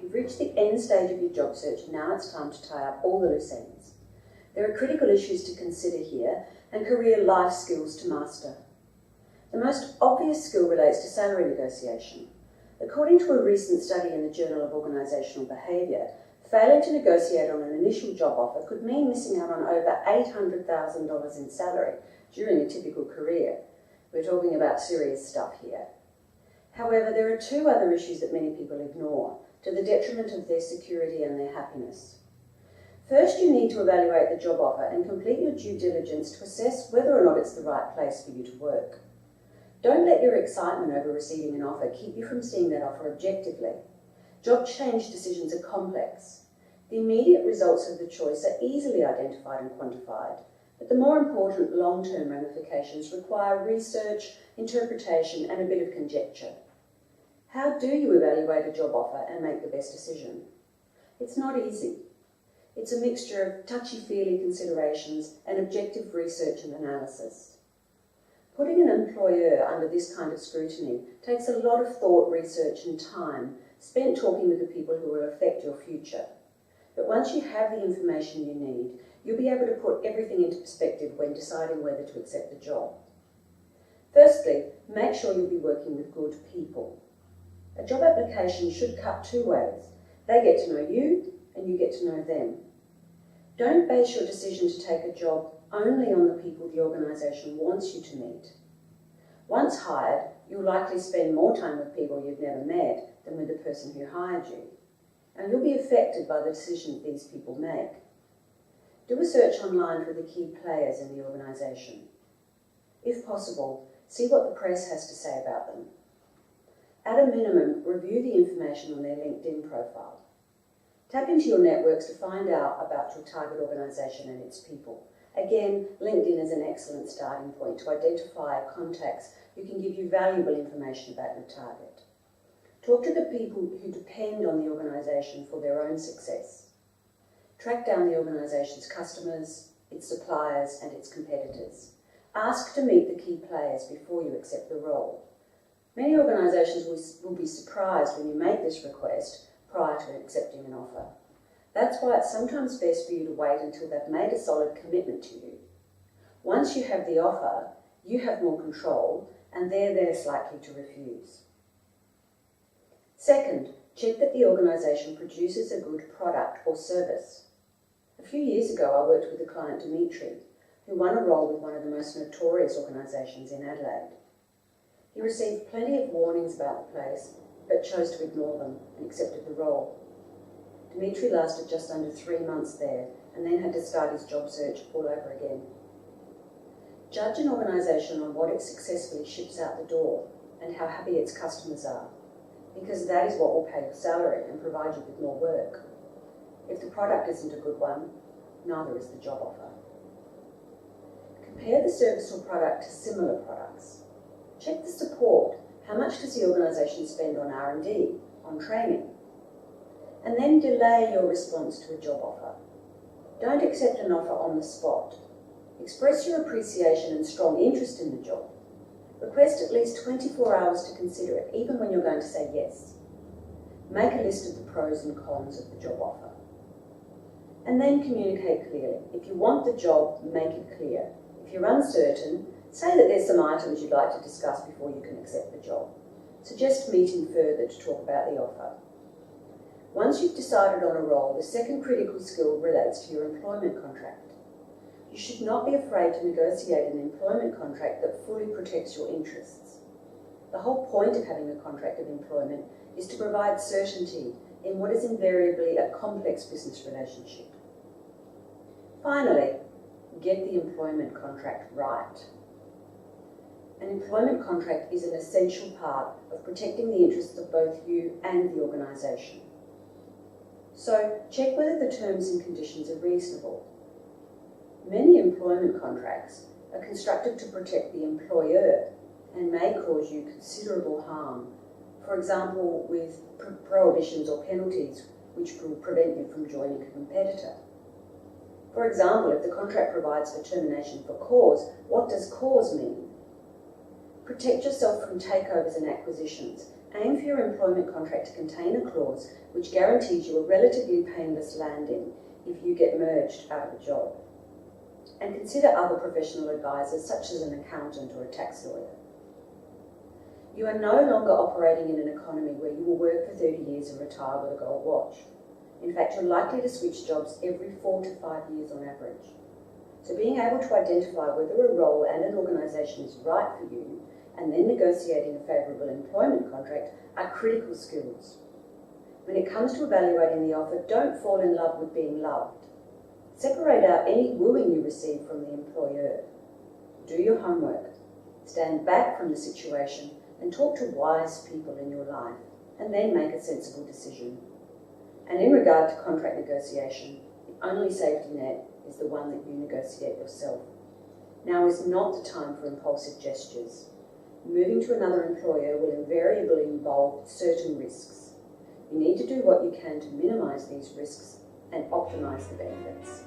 you've reached the end stage of your job search. Now it's time to tie up all the loose ends. There are critical issues to consider here and career life skills to master. The most obvious skill relates to salary negotiation. According to a recent study in the Journal of Organisational Behaviour, failing to negotiate on an initial job offer could mean missing out on over $800,000 in salary during a typical career. We're talking about serious stuff here. However, there are two other issues that many people ignore, to the detriment of their security and their happiness. First, you need to evaluate the job offer and complete your due diligence to assess whether or not it's the right place for you to work. Don't let your excitement over receiving an offer keep you from seeing that offer objectively. Job change decisions are complex. The immediate results of the choice are easily identified and quantified, but the more important long-term ramifications require research, interpretation, and a bit of conjecture. How do you evaluate a job offer and make the best decision? It's not easy. It's a mixture of touchy-feely considerations and objective research and analysis. Putting an employer under this kind of scrutiny takes a lot of thought, research, and time spent talking with the people who will affect your future. But once you have the information you need, you'll be able to put everything into perspective when deciding whether to accept the job. Firstly, make sure you'll be working with good people. A job application should cut two ways. They get to know you, and you get to know them. Don't base your decision to take a job only on the people the organisation wants you to meet. Once hired, you'll likely spend more time with people you've never met than with the person who hired you, and you'll be affected by the decisions these people make. Do a search online for the key players in the organisation. If possible, see what the press has to say about them. At a minimum, review the information on their LinkedIn profile. Tap into your networks to find out about your target organisation and its people. Again, LinkedIn is an excellent starting point to identify contacts who can give you valuable information about your target. Talk to the people who depend on the organisation for their own success. Track down the organisation's customers, its suppliers, and its competitors. Ask to meet the key players before you accept the role. Many organisations will be surprised when you make this request prior to accepting an offer. That's why it's sometimes best for you to wait until they've made a solid commitment to you. Once you have the offer, you have more control, and they're less likely to refuse. Second, check that the organisation produces a good product or service. A few years ago, I worked with a client, Dimitri, who won a role with one of the most notorious organisations in Adelaide. He received plenty of warnings about the place, but chose to ignore them and accepted the role. Dimitri lasted just under 3 months there and then had to start his job search all over again. Judge an organisation on what it successfully ships out the door and how happy its customers are, because that is what will pay your salary and provide you with more work. If the product isn't a good one, neither is the job offer. Compare the service or product to similar products. Check the support. How much does the organisation spend on R&D, on training? And then delay your response to a job offer. Don't accept an offer on the spot. Express your appreciation and strong interest in the job. Request at least 24 hours to consider it, even when you're going to say yes. Make a list of the pros and cons of the job offer. And then communicate clearly. If you want the job, make it clear. If you're uncertain, say that there's some items you'd like to discuss before you can accept the job. Suggest meeting further to talk about the offer. Once you've decided on a role, the second critical skill relates to your employment contract. You should not be afraid to negotiate an employment contract that fully protects your interests. The whole point of having a contract of employment is to provide certainty in what is invariably a complex business relationship. Finally, get the employment contract right. An employment contract is an essential part of protecting the interests of both you and the organisation. So, check whether the terms and conditions are reasonable. Many employment contracts are constructed to protect the employer and may cause you considerable harm, for example with prohibitions or penalties which will prevent you from joining a competitor. For example, if the contract provides for termination for cause, what does cause mean? Protect yourself from takeovers and acquisitions Aim for your employment contract to contain a clause which guarantees you a relatively painless landing if you get merged out of a job. And consider other professional advisors such as an accountant or a tax lawyer. You are no longer operating in an economy where you will work for 30 years and retire with a gold watch. In fact, you're likely to switch jobs every 4 to 5 years on average. So being able to identify whether a role and an organisation is right for you and then negotiating a favourable employment contract are critical skills. When it comes to evaluating the offer, don't fall in love with being loved. Separate out any wooing you receive from the employer. Do your homework. Stand back from the situation and talk to wise people in your life, and then make a sensible decision. And in regard to contract negotiation, the only safety net is the one that you negotiate yourself. Now is not the time for impulsive gestures. Moving to another employer will invariably involve certain risks. You need to do what you can to minimise these risks and optimise the benefits.